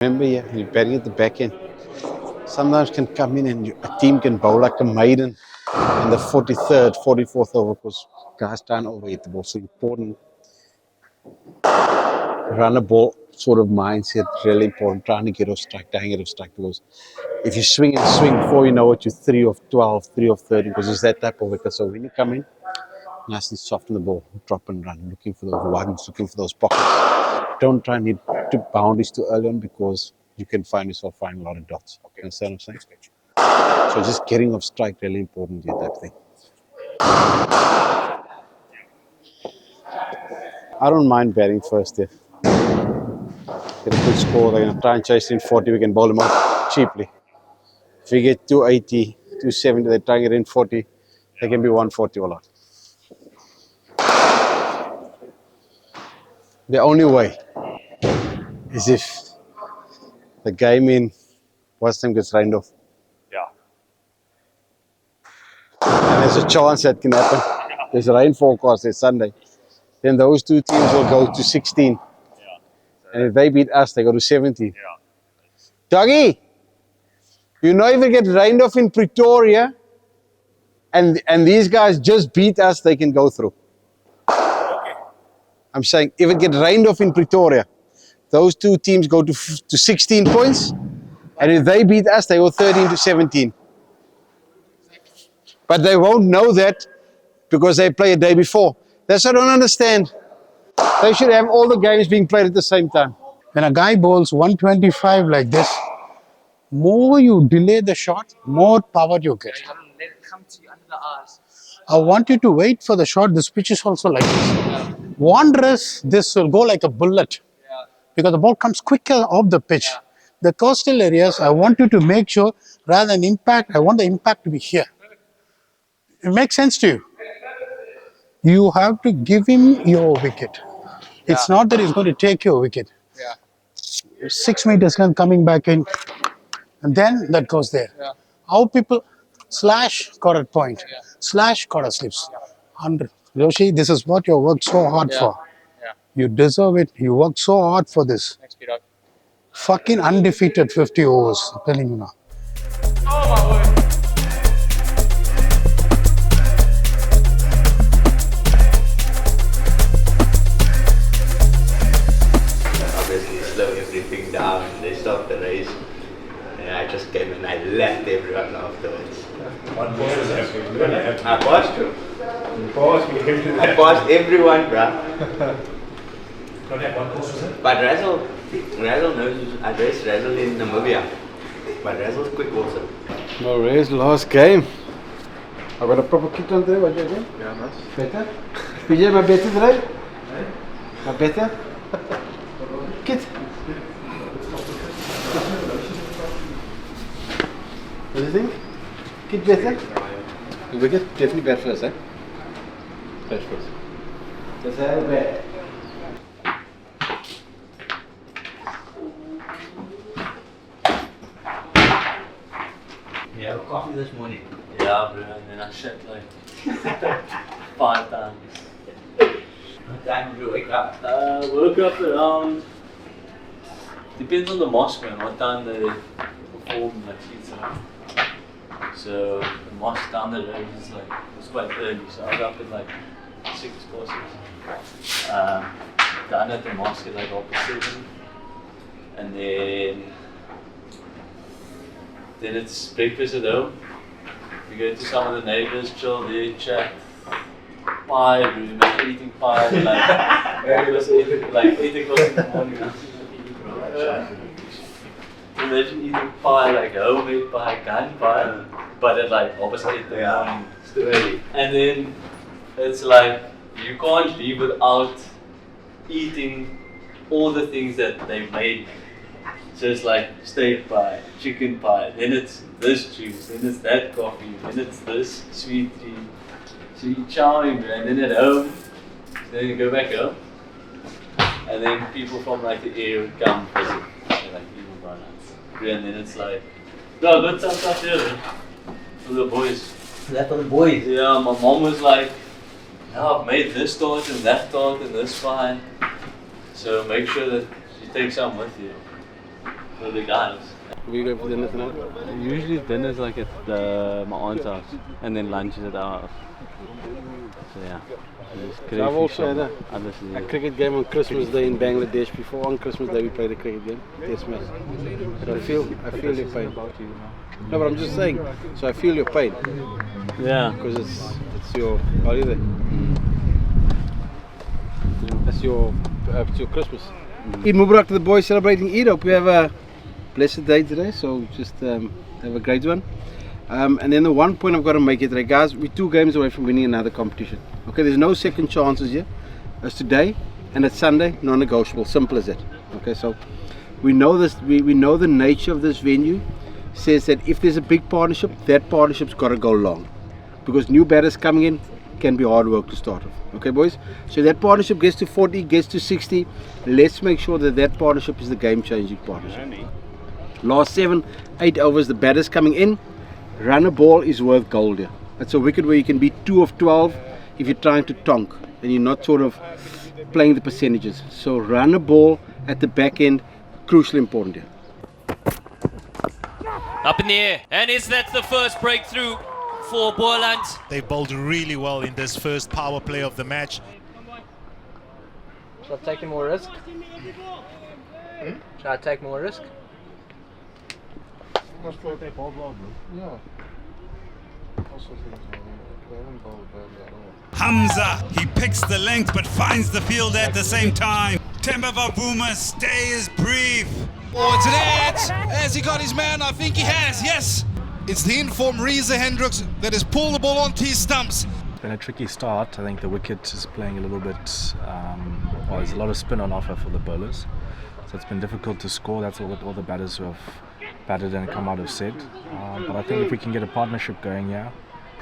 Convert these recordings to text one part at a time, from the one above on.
Remember, yeah, you're batting at the back end. Sometimes can come in and a team can bowl like a maiden in the 43rd, 44th over because guys trying to overhit the ball. So important. Run a ball sort of mindset, really important. Trying to get off strike, trying to get off strike because if you swing and swing before you know it, you're 3 of 12, 3 of 13 because it's that type of wicket. So when you come in, nice and soften the ball, drop and run, looking for those ones, looking for those pockets. Don't try and hit boundaries too early on because you can find yourself finding a lot of dots. Okay. Understand what I'm saying? So just getting off strike really important here, that thing. I don't mind batting first if get a good score. They're gonna try and chase in 40, we can bowl them out cheaply. If we get 280, 270, they try and get in 40, they can be 140 all out. The only way is if the game in West Ham gets rained off. Yeah. And there's a chance that can happen. There's a rain forecast, it's Sunday. Then those two teams will go to 16. Yeah. And if they beat us, they go to 17. Yeah. Doggy, you know if it gets rained off in Pretoria and these guys just beat us, they can go through. Okay. I'm saying if it gets rained off in Pretoria, those two teams go to 16 points. And if they beat us, they go 13 to 17. But they won't know that because they play a day before. That's what I don't understand. They should have all the games being played at the same time. When a guy bowls 125 like this, more you delay the shot, more power you get. You gotta let it come to you under the eyes. I want you to wait for the shot. This pitch is also like this. Wanderers, this will go like a bullet because the ball comes quicker off the pitch. The coastal areas, I want you to make sure rather than impact, I want the impact to be here. It makes sense to you. You have to give him your wicket. It's not that he's going to take your wicket. 6 meters coming back in, and then that goes there. How people slash got a point, slash got a slips. 100. Yoshi, this is what you worked so hard for. You deserve it. You worked so hard for this. Thanks, Peter. Fucking undefeated 50 overs. I'm telling you now. Oh my word. Obviously slow everything down, they stopped the race, and I just came and I left everyone afterwards. One ball is actually. I passed him. I passed everyone, bruh. Don't have one course, was it? But Razzle knows I raced Razzle in Namibia. But Razzle's quick also. No race, last game. I got a proper kit on there, what do you think? Yeah, nice. Better? PJ, my better today? My better? Kit? What do you think? Kit better? The wicket? Definitely bad first, eh? Bad first. That's how bad. Yeah, coffee this morning. Yeah, bro, and then I shit like 5 times. What time did you wake up? Woke up around, depends on the mosque, man, what time they perform like sheets around. So the mosque down the road is like, it was quite early, so I was up at like 6 or 6. Done at the mosque at like 7:30, and then it's breakfast at home. We go to some of the neighbors, chill there, chat. Pie, bro, imagine eating pie like it was 8 o'clock in the morning. Imagine eating pie like homemade pie, gun pie, but at like almost 8 in the morning. It's too early. And then it's like you can't leave without eating all the things that they made. So it's like steak pie, chicken pie, then it's this juice, then it's that coffee, then it's this sweet tea. So you chowing, and then at home, then you go back home, and then people from like the area would come visit, and like people buy nuts. And then it's like, no, good stuff here for the boys. That for the boys. Yeah, my mom was like, no, I've made this tart and that tart and this pie. So make sure that you take some with you. with the guys. We go for dinner tonight? Usually dinner's like at my aunt's house, and then lunch is at our house. So yeah. So I've also had a cricket game on Christmas Day in Bangladesh. Before on Christmas Day we played a cricket game, test match. So I feel your pain. No, but I'm just saying. So I feel your pain. Yeah. Because it's your holiday. That's your Christmas. Eid Mubarak to the boys celebrating Eid. Hope we have a blessed day today. So just have a great one. And then the one point I've got to make it today, guys, we're 2 games away from winning another competition. Okay, there's no second chances here. It's today and it's Sunday, non-negotiable. Simple as that. Okay, so we know this. We know the nature of this venue says that if there's a big partnership, that partnership's got to go long, because new batters coming in can be hard work to start with. Okay, boys. So that partnership gets to 40, gets to 60. Let's make sure that that partnership is the game-changing partnership. Last 7-8 overs, the batters coming in. Run a ball is worth gold here. That's a wicket where you can be 2 of 12 if you're trying to tonk and you're not sort of playing the percentages. So run a ball at the back end, crucially important here. Up in the air, and is that the first breakthrough for Boland? They bowled really well in this first power play of the match. Should I take more risk? Should I take more risk? Hamza, he picks the length but finds the field at the same time. Temba Bavuma, stay his brief. Oh, it's an edge. Has he got his man? I think he has, yes. It's the informed Reza Hendricks that has pulled the ball onto his stumps. It's been a tricky start. I think the wicket is playing a little bit, well, there's a lot of spin on offer for the bowlers. So it's been difficult to score. That's what all the batters who have batted and come out have said. But I think if we can get a partnership going here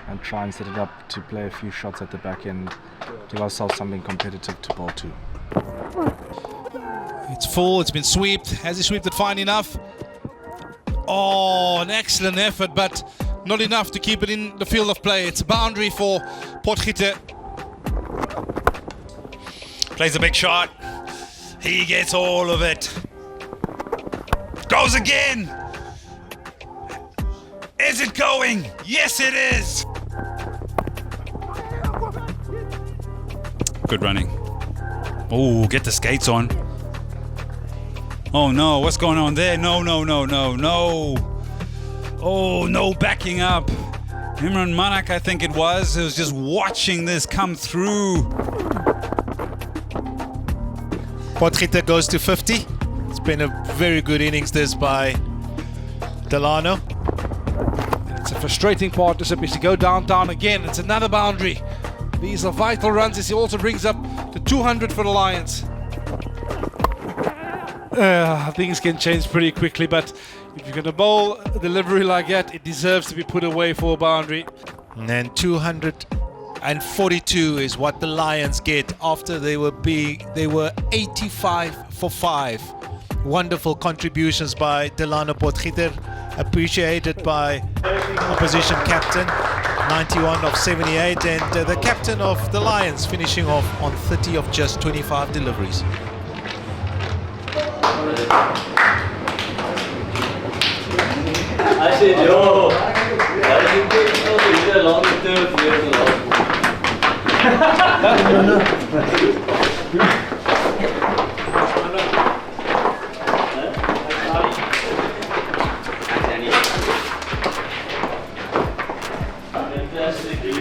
and try and set it up to play a few shots at the back end, give ourselves something competitive to bowl to. It's full, it's been swept. Has he swept it fine enough? Oh, an excellent effort, but not enough to keep it in the field of play. It's a boundary for Potgieter. Plays a big shot. He gets all of it. Goes again. Is it going? Yes, it is. Good running. Oh, get the skates on. Oh no, what's going on there? No. Oh, no backing up. Imran Manak, I think it was just watching this come through. Potgieter goes to 50. It's been a very good innings this by Delano. It's a frustrating partnership as you go down again. It's another boundary. These are vital runs as he also brings up the 200 for the Lions. Things can change pretty quickly, but if you're going to bowl a delivery like that, it deserves to be put away for a boundary. And then 242 is what the Lions get after they were 85 for 5. Wonderful contributions by Delano Potgieter, appreciated by opposition captain, 91 of 78, and the captain of the Lions finishing off on 30 of just 25 deliveries. I said, yo, why do you think so? Is there a long term here to last? Fantastic, you too.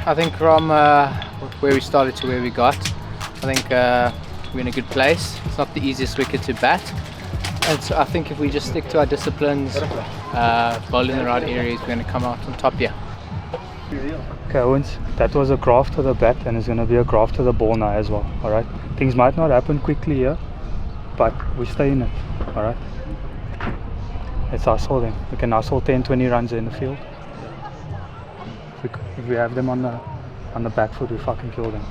I think from where we started to where we got, I think we're in a good place. It's not the easiest wicket to bat. And so I think if we just stick to our disciplines, bowl in the right areas, we're going to come out on top here. Okay, Owens, that was a graft to the bat and it's going to be a graft to the ball now as well, alright? Things might not happen quickly here, but we stay in it, alright? Let's hustle them. We can hustle 10-20 runs in the field. If we have them on the back foot, we fucking kill them.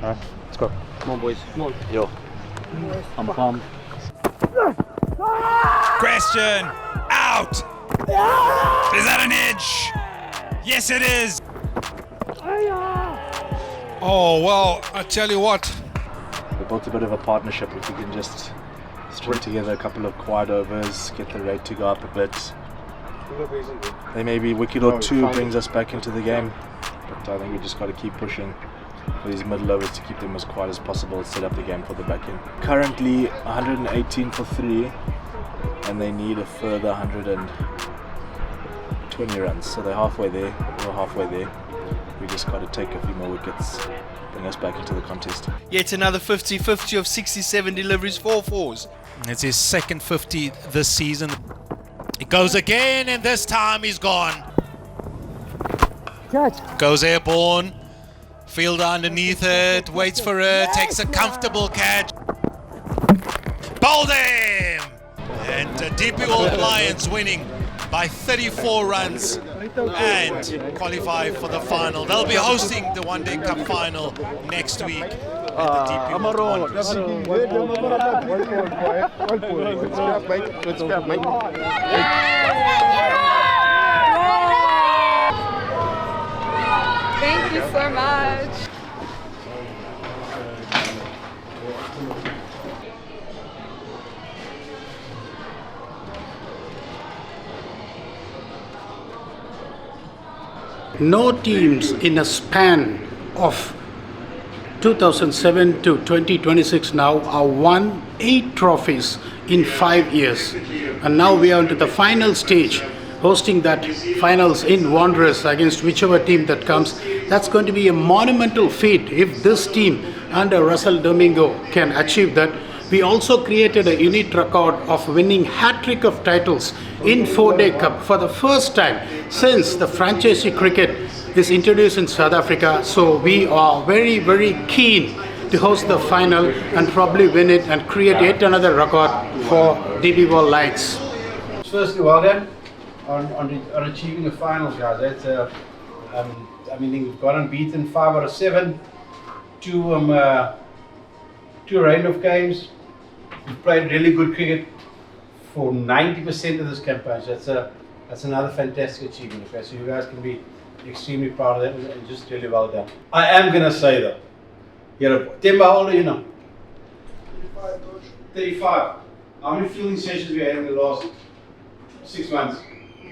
Alright, let's go. Come on, boys. Come on. Yo. I'm pumped. Question out. Is that an edge? Yes, it is. Oh, well, I tell you what. We built a bit of a partnership. If we can just string together a couple of quad overs, get the rate to go up a bit. Then maybe wicket or two brings us back into the game. But I think we just got to keep pushing for these middle overs to keep them as quiet as possible, set up the game for the back end. Currently 118 for 3, and they need a further 120 runs. So they're halfway there, we're halfway there. We just got to take a few more wickets, bring us back into the contest. Yet another 50-50 of 67 deliveries, 4 fours. It's his second 50 this season. It goes again, and this time he's gone. Goes airborne. Fielder underneath it, waits for it, takes a comfortable catch. Bowled him! And DP World Lions winning by 34 runs and qualify for the final. They'll be hosting the One Day Cup final next week at the DP World Thank you so much. No teams in a span of 2007 to 2026 now are won 8 trophies in 5 years. And now we are into the final stage, hosting that finals in Wanderers against whichever team that comes. That's going to be a monumental feat if this team under Russell Domingo can achieve that. We also created a unique record of winning hat-trick of titles in 4-day cup for the first time since the franchisee cricket is introduced in South Africa. So we are very, very keen to host the final and probably win it and create yet another record for DP World Lions. Firstly, well done on achieving the finals, guys. That's I mean, we've gone unbeaten 5 out of 7, 2 rain of games. We've played really good cricket for 90% of this campaign. So that's another fantastic achievement. Okay, so you guys can be extremely proud of that and just really well done. I am gonna say though, Timba, how old are you now? 35, coach. 35. How many fielding sessions have you had in the last 6 months?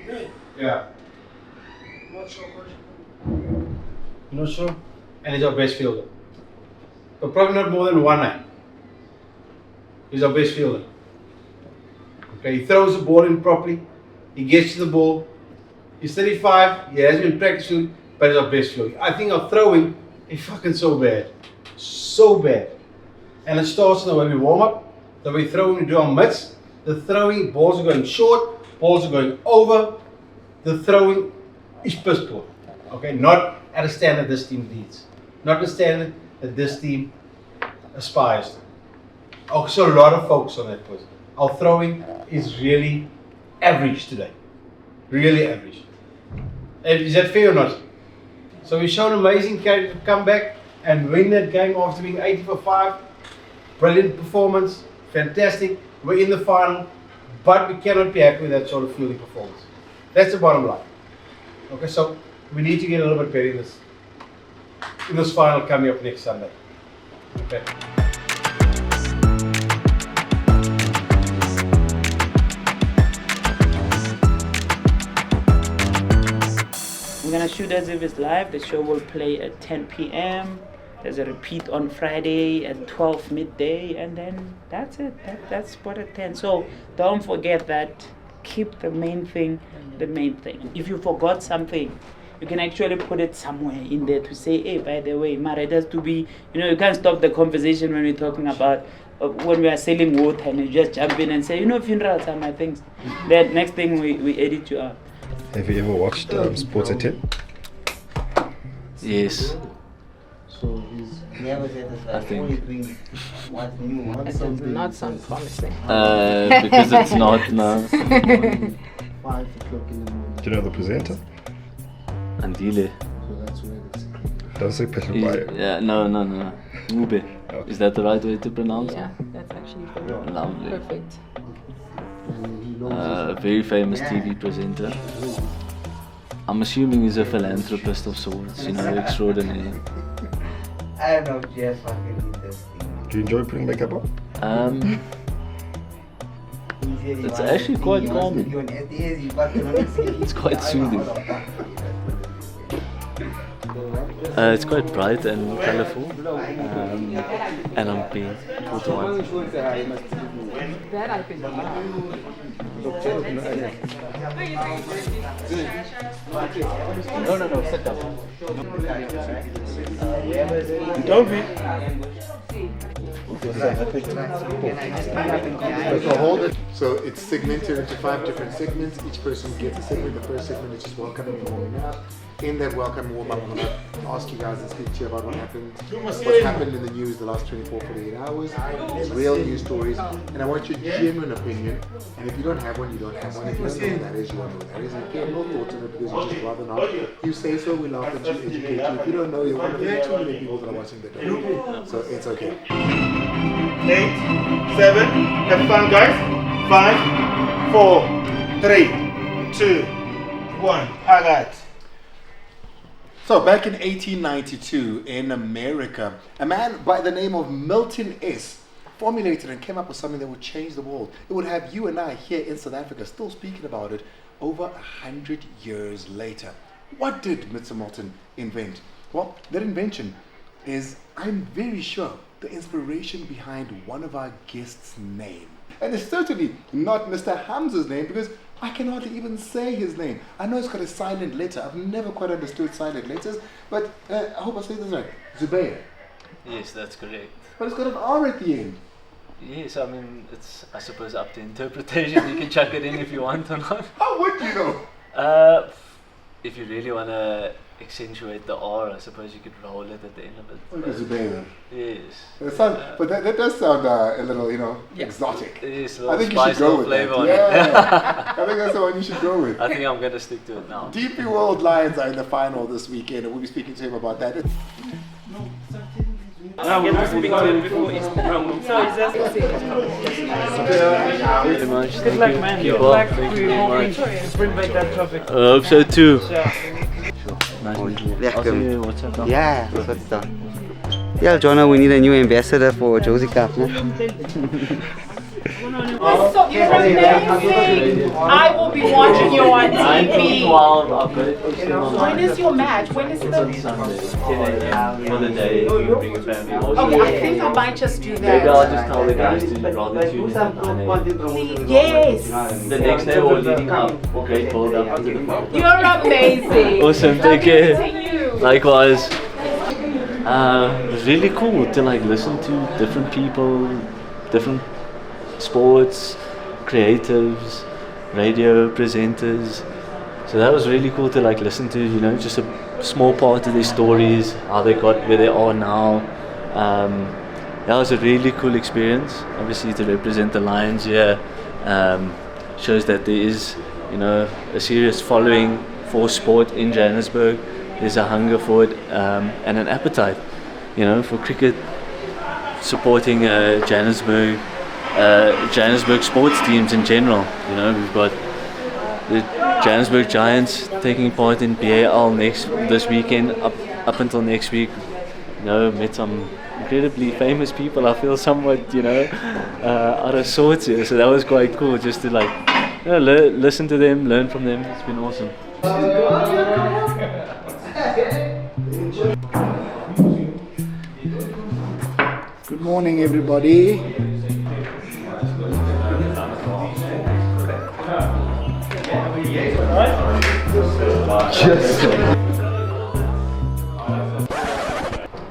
Really? Yeah. Not sure, coach. You're not sure? And he's our best fielder. But probably not more than 1 night. He's our best fielder. Okay, he throws the ball in properly. He gets to the ball. He's 35. He hasn't been practicing, but he's our best fielder. I think our throwing is fucking so bad. So bad. And it starts in the way we warm up, the way we throw when we do our mitts. The throwing, balls are going short, balls are going over. The throwing is piss poor. Okay, not at a standard this team needs. Not a standard that this team aspires to. Also, a lot of focus on that person. Our throwing is really average today. Really average. Is that fair or not? So we've shown amazing character to come back and win that game after being 80 for 5. Brilliant performance. Fantastic. We're in the final. But we cannot be happy with that sort of fielding performance. That's the bottom line. Okay, so we need to get a little bit better in this final coming up next Sunday. Okay. We're gonna shoot as if it's live. The show will play at 10 p.m. There's a repeat on Friday at 12 midday, and then that's it. That's spot at 10. So don't forget that. Keep the main thing the main thing. If you forgot something, you can actually put it somewhere in there to say, hey, by the way, Mara, it has to be, you can't stop the conversation when we're talking about when we are selling water and you just jump in and say, funerals are my things. Then next thing we edit you out. Have you ever watched Sports at 10? Yes. So he's never said this, I think. always doing what's new. That does not sound promising. Because it's not now. 5 o'clock in the morning. Do you know the presenter? Andile. So that's where it's. Don't say Petrobayo. Yeah, no. Mube. Okay. Is that the right way to pronounce it? Yeah, that's actually Lovely. perfect. And he a very famous TV presenter. I'm assuming he's a philanthropist of sorts, you know, extraordinary. I don't know, Jeff, I can eat this thing. Do you enjoy putting makeup on? It's actually quite calming. It's quite soothing. It's quite bright and colourful, and I'm being put on. That I can No, sit down. Don't be. So it's segmented into 5 different segments. Each person gets a segment. The first segment is just welcoming and warming up. In that welcome warm up, I'm going to ask you guys and speak to you about what happened in the news the last 24, 48 hours. Real news stories. And I want your genuine opinion. And if you don't have one, you don't have one. If you don't know what that is, you don't know what that is. And if you have no thoughts on it because you just rather not, you say so, we laugh at you, educate you. If you don't know, you're one of the 2 million people that are watching the video. So it's okay. 8, 7, have fun guys. 5, 4, 3, 2, 1. Alright. So back in 1892 in America, a man by the name of Milton S. formulated and came up with something that would change the world. It would have you and I here in South Africa still speaking about it over 100 years later. What did Mr. Milton invent? Well, that invention is, I'm very sure, the inspiration behind one of our guests' name. And it's certainly not Mr. Hamza's name because I can hardly even say his name. I know it's got a silent letter. I've never quite understood silent letters, but I hope I say this right. Zubair. Yes, that's correct. But it's got an R at the end. Yes, I mean, it's, I suppose, up to interpretation. You can chuck it in if you want or not. How would you know? If you really want to accentuate the R, I suppose you could roll it at the end of it. Okay, Zubair. Yes. But that does sound a little, exotic. Yes, I think you should go with that. Yeah. I think that's the one you should go with. I think I'm going to stick to it now. DP World Lions are in the final this weekend, and we'll be speaking to him about that. Very much. Good luck, man. Good luck. We're hoping to bring back that topic. I hope so too. Nice meeting you. I'll see you WhatsApp. Yeah, that's what's done. Yeah, Jonah, we need a new ambassador for Josie Cup. No? So you're amazing. I will be watching you on TV. 12, I've got it. When is your match? When is the... Sunday, 10 a.m. for the day. You bring your family. Okay, I think I might just do that. Maybe I'll just tell the guys to rather tune in at 9 a.m. Yes. The next day we're leading up. Great buildup to the final. You're amazing. Awesome, take care. You. Likewise. It was really cool to listen to different people, different sports, creatives, radio presenters. So that was really cool to listen to, just a small part of their stories, how they got where they are now. That was a really cool experience. Obviously to represent the Lions here shows that there is, a serious following for sport in Johannesburg. There's a hunger for it and an appetite, for cricket, supporting Johannesburg sports teams in general. We've got the Johannesburg Giants taking part in BAL this weekend up until next week. Met some incredibly famous people. I feel somewhat out of sorts here, so that was quite cool just to listen to them, learn from them. It's been awesome. Good morning, everybody.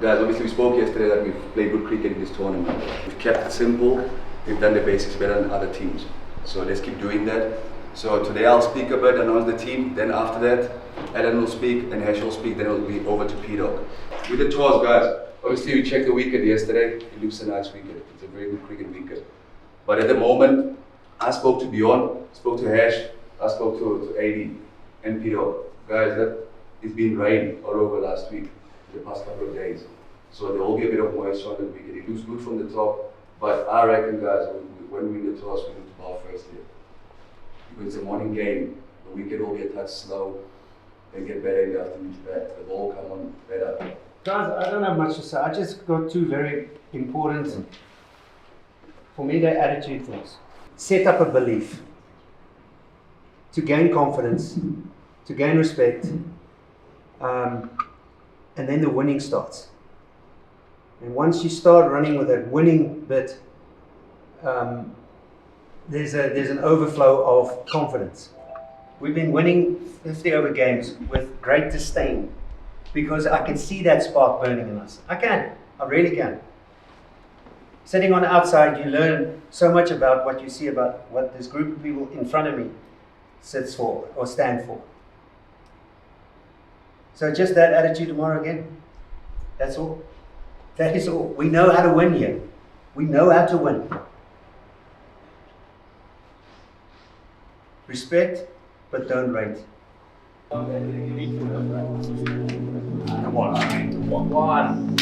Guys, obviously we spoke yesterday that we've played good cricket in this tournament. We've kept it simple. We've done the basics better than other teams. So let's keep doing that. So today I'll speak a bit, announce the team. Then after that, Alan will speak and Ash will speak. Then it'll be over to P-Dog. With the tours, guys. Obviously we checked the wicket yesterday. It looks a nice wicket. It's a very good cricket wicket. But at the moment, I spoke to Bjorn, spoke to Ash, I spoke to AD and P-Dog. Guys, it's been raining all over last week, the past couple of days. So there will be a bit of moisture on the wicket. It looks good from the top, but I reckon, guys, when we win the toss, we need to bowl first here. Because it's a morning game, the wicket will get touched slow, then get better in the afternoon bat. The ball come on better. Guys, I don't have much to say. I just got two very important, for me, they're attitude things. Set up a belief to gain confidence, to gain respect, and then the winning starts. And once you start running with that winning bit, there's an overflow of confidence. We've been winning 50 over games with great disdain because I can see that spark burning in us. I really can. Sitting on the outside, you learn so much about what you see about what this group of people in front of me sits for or stand for. So just that attitude tomorrow again. That's all. That is all. We know how to win here. We know how to win. Respect, but don't rate. Come on.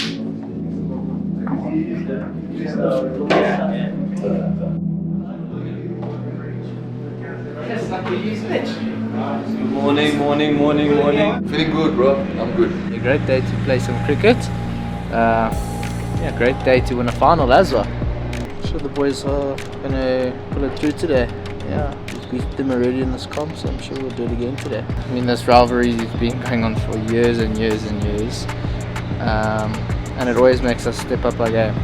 Morning. Feeling good, bro. I'm good. A great day to play some cricket. Yeah, great day to win a final as well. I'm sure the boys are gonna pull it through today. Yeah, we've beat them already in this comp, so I'm sure we'll do it again today. I mean, this rivalry has been going on for years and years and years, and it always makes us step up our game.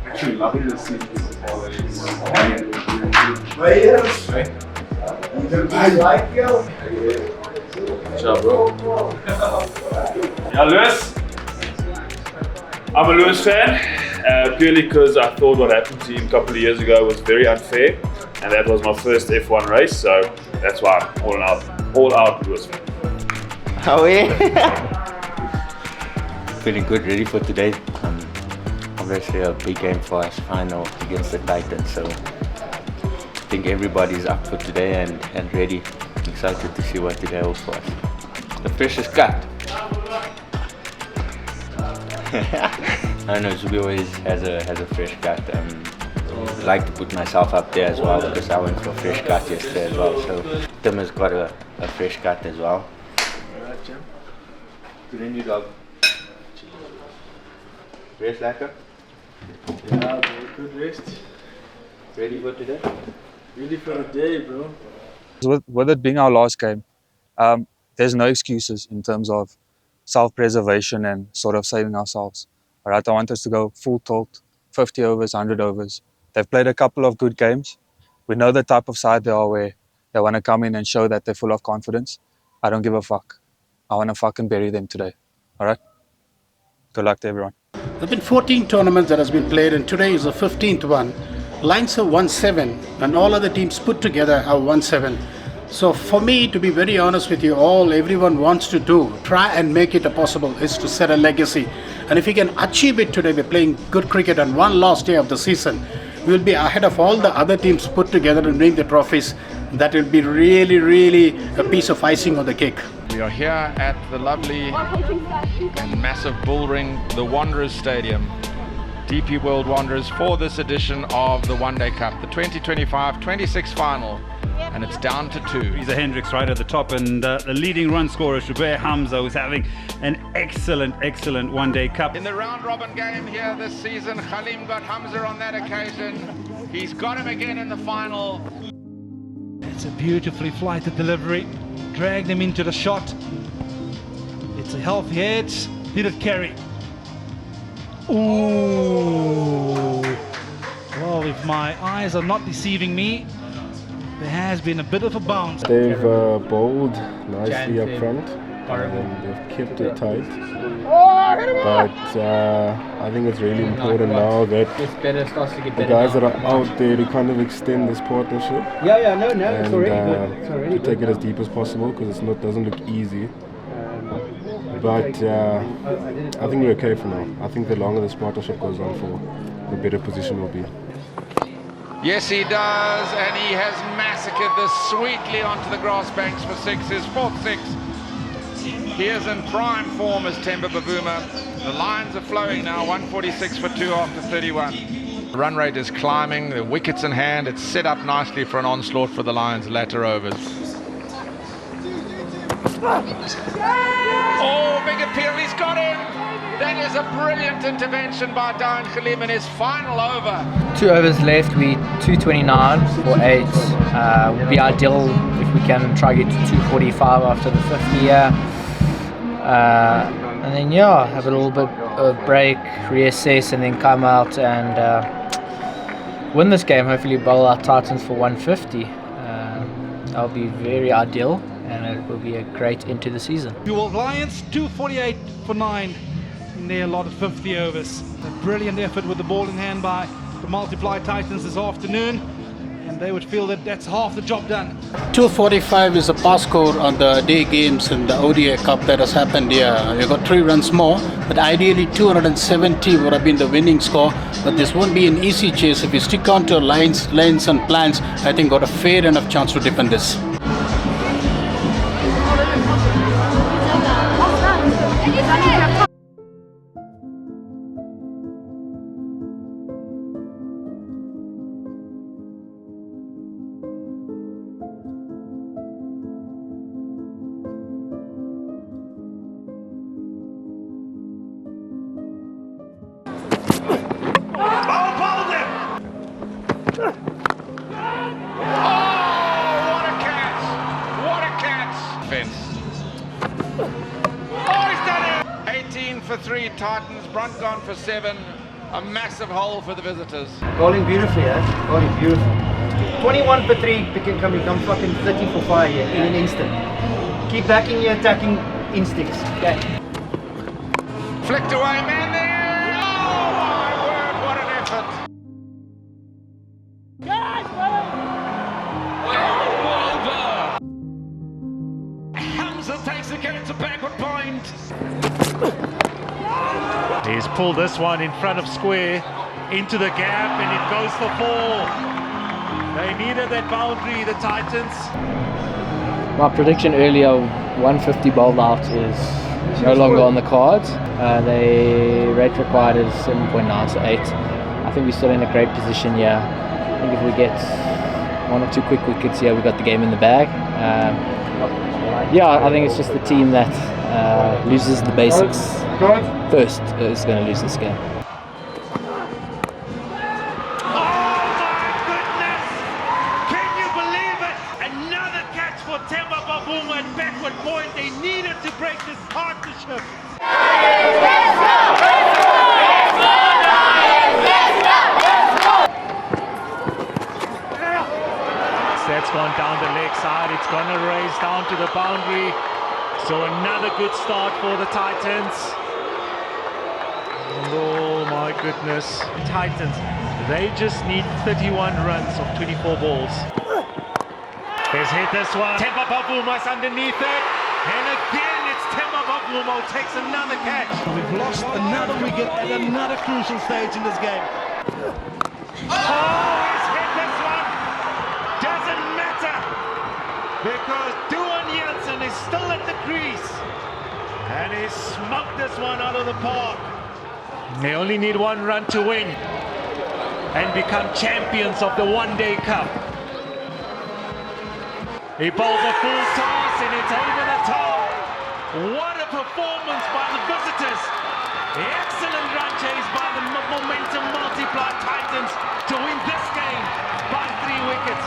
Actually loving the seat. Good job, bro. Yeah, Lewis. I'm a Lewis fan, purely because I thought what happened to him a couple of years ago was very unfair, and that was my first F1 race, so that's why I'm all out Lewis fan. Oh yeah. Feeling good, ready for today. Obviously a big game for us, final against the Titans, so I think everybody's up for today and ready. Excited to see what today holds for us. The freshest cut. I don't know, Zubi always has a fresh cut. I like to put myself up there as well because I went for a fresh cut yesterday as well. So Tim has got a fresh cut as well. Alright, Jim. Good in you, dog. Rest lekker? Yeah, bro, good rest. Ready for today? Ready for the day, bro. With it being our last game, there's no excuses in terms of self-preservation and sort of saving ourselves. All right, I want us to go full tilt, 50 overs, 100 overs. They've played a couple of good games. We know the type of side they are where they want to come in and show that they're full of confidence. I don't give a fuck. I want to fucking bury them today. All right? Good luck to everyone. There have been 14 tournaments that has been played, and today is the 15th one. Lines are 1-7, and all other teams put together are 1-7. So for me, to be very honest with you, all everyone wants to do, try and make it possible, is to set a legacy. And if we can achieve it today by playing good cricket on one last day of the season, we will be ahead of all the other teams put together and bring the trophies. That will be really, really a piece of icing on the cake. We are here at the lovely and massive bull ring, the Wanderers Stadium. DP World Wanderers for this edition of the One Day Cup, the 2025-26 final. And it's down to 2. He's a Hendricks right at the top, and the leading run scorer, Shubair Hamza, who's having an excellent One Day Cup. In the round robin game here this season, Khalim got Hamza on that occasion. He's got him again in the final. It's a beautifully flighted delivery. Dragged him into the shot. It's a healthy head. Did it carry? Ooh. Well, if my eyes are not deceiving me, there has been a bit of a bounce. They've bowled nicely up front. They've kept it tight. But I think it's really important now that the guys that are out there to kind of extend this partnership. And, it's already good. To take it as deep as possible, because it doesn't look easy. But I think we're okay for now. I think the longer this partnership goes on for, the better position we'll be. Yes, he does, and he has massacred this sweetly onto the grass banks for 6, his 4th 6. He is in prime form as Temba Bavuma. The lines are flowing now, 146 for 2 after 31. Run rate is climbing, the wickets in hand, it's set up nicely for an onslaught for the Lions latter overs. Oh, big appeal, he's got him! That is a brilliant intervention by Darren Khalib in his final over. 2 overs left, we 229 for 8. Would be ideal if we can try to get to 245 after the 50 year. And then have a little bit of break, reassess, and then come out and win this game. Hopefully bowl our Titans for 150. That'll be very ideal, and it will be a great end to the season. Dual Lions 248 for 9 in their lot of 50 overs. A brilliant effort with the ball in hand by the Multiply Titans this afternoon, and they would feel that that's half the job done. 245 is a pass score on the day games in the ODI Cup that has happened here. We got 3 runs more, but ideally 270 would have been the winning score. But this won't be an easy chase. If you stick on to lines and plans, I think got a fair enough chance to defend this. For 3 Titans, Brunt gone for 7, a massive hole for the visitors. Bowling beautifully, bowling beautiful. 21 for 3, can become fucking 30 for 5 here in an instant. Keep backing your attacking instincts. Okay. Flicked away, man there! Oh my word, what an effort! Hamza takes the game to backward point. He's pulled this one in front of square into the gap, and it goes for 4. They needed that boundary, the Titans. My prediction earlier, 150 bowled out, is no longer on the cards. The rate required is 7.9, so 8. I think we're still in a great position here. I think if we get 1 or 2 quick wickets here, we got the game in the bag. I think it's just the team that loses the basics first is going to lose this game. Backward point, they needed to break this partnership. That's gone down the leg side, it's gonna raise down to the boundary. So another good start for the Titans. Oh my goodness. Titans, they just need 31 runs of 24 balls. He's hit this one. Temba Bavuma's underneath it. And again, it's Temba Bavuma who takes another catch. We've lost another wicket at another crucial stage in this game. Oh, he's hit this one. Doesn't matter. Because Duan Jansen is still at the crease. And he smoked this one out of the park. They only need 1 run to win and become champions of the One-Day Cup. He bowls a full toss and it's over the top. What a performance by the visitors. Excellent run chase by the Momentum Multiply Titans to win this game by 3 wickets.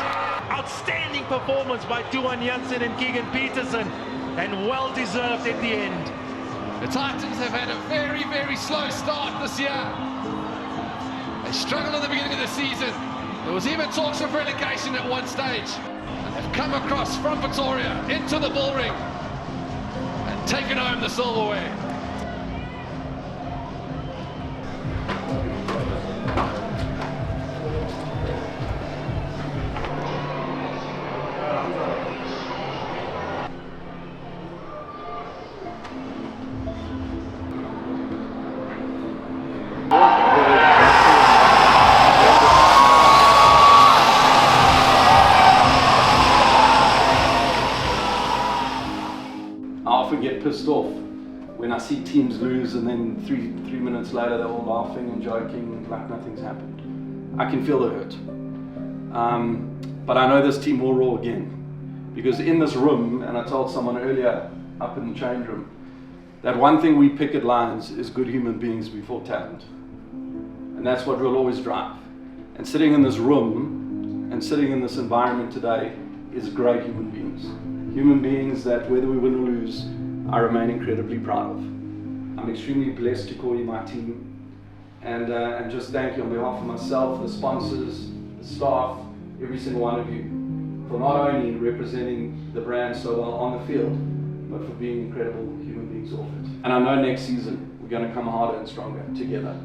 Outstanding performance by Duan Jansen and Keegan Peterson, and well deserved at the end. The Titans have had a very, very slow start this year. They struggled at the beginning of the season. There was even talks of relegation at one stage. Have come across from Pretoria into the bull ring and taken home the silverware. Get pissed off when I see teams lose, and then three minutes later they're all laughing and joking like nothing's happened. I can feel the hurt. But I know this team will roar again. Because in this room, and I told someone earlier up in the change room, that one thing we pick at Lions is good human beings before talent. And that's what we'll always drive. And sitting in this room and sitting in this environment today is great human beings. Human beings that whether we win or lose, I remain incredibly proud of. I'm extremely blessed to call you my team. And just thank you on behalf of myself, the sponsors, the staff, every single one of you, for not only representing the brand so well on the field, but for being incredible human beings off it. And I know next season we're going to come harder and stronger together.